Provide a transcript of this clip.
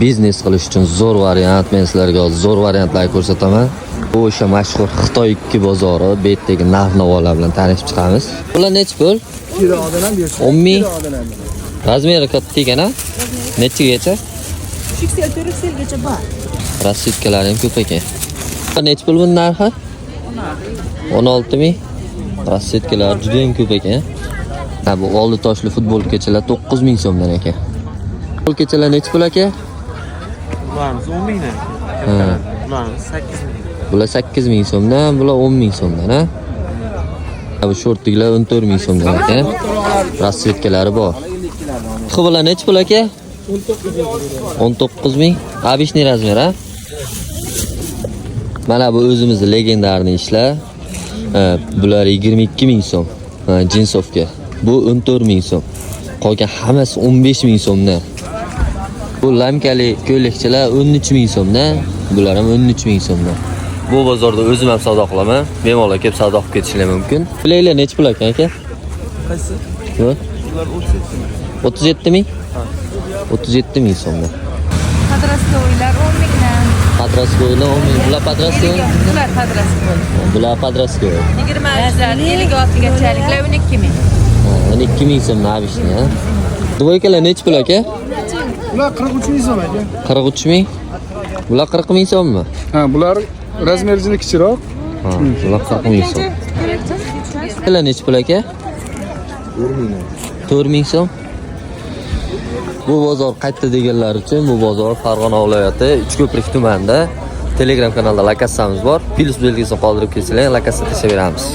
biznes qilish uchun zo'r variant. Men sizlarga zo'r variantlarni ko'rsataman. Bu o'sha mashhur Xitoy 2 bozori, bu yerdagi narx-navolar bilan tanishib chiqamiz. Bular necha pul? 10 ming. Razmeri katta ekan-a? Nechagacha? 80-90 gacha bor. Rassidkalar ham ko'p ekan. Necha pul buning narxi? 16 ming. Rassidkalar juda ham ko'p ekan. Ha, bu oldi toshli futbolkachalar 9 ming so'mdan ekan. Futbolkachalar necha pul aka? Bularimiz 10 mingdan. Ha. Bularimiz 8 ming. Bular 8 ming so'mdan, bular 10 ming so'mdan, ha? Bu shortliklar 14 ming so'mdan ekan. Rassidkalari bor. Xibolar necha pul aka? 19 ming. Abishniy razmer, ha? Mana bu o'zimizning legendarniy ishlar. Bular 22 ming so'm. Jinsovka. Bu 14 ming so'm. Qolgan hammasi 15 ming so'mdan. Bu lamkali ko'ylakchalar 13 ming so'mdan. Bular ham 13 ming so'mdan. Bu bozorda o'zim ham savdo qilaman. Bemalol kelib savdo qilib ketishingiz mumkin. Bilaylar necha pul ekan aka? Qaysi? Yo'q. Bular 37 ming. 37 ming? 37 ming so'mdan. Padraskoylar 10 mingdan. Padraskoylar 10 ming. Bular padraskoy? Bular padraskoy. Bular padraskoy. 20 56 gachaliklar 12 ming. 12 ming so'm nabishni, ha. Dvoykalar necha pul aka? Bular 43 ming so'm aka. 43 ming. Bular 40 ming so'mmi? Ha, bular razmeridan kichikroq. Ha, bular 40 ming so'm. Bular necha pul aka? 4 ming so'm. Bu bozor qayerda deganlar uchun, bu bozor Farg'ona viloyati Uchko'prik tumanida. Telegram kanalda lokatsiyamiz bor. Plus belgisini qoldirib kelsanglar, lokatsiya tashlab beramiz.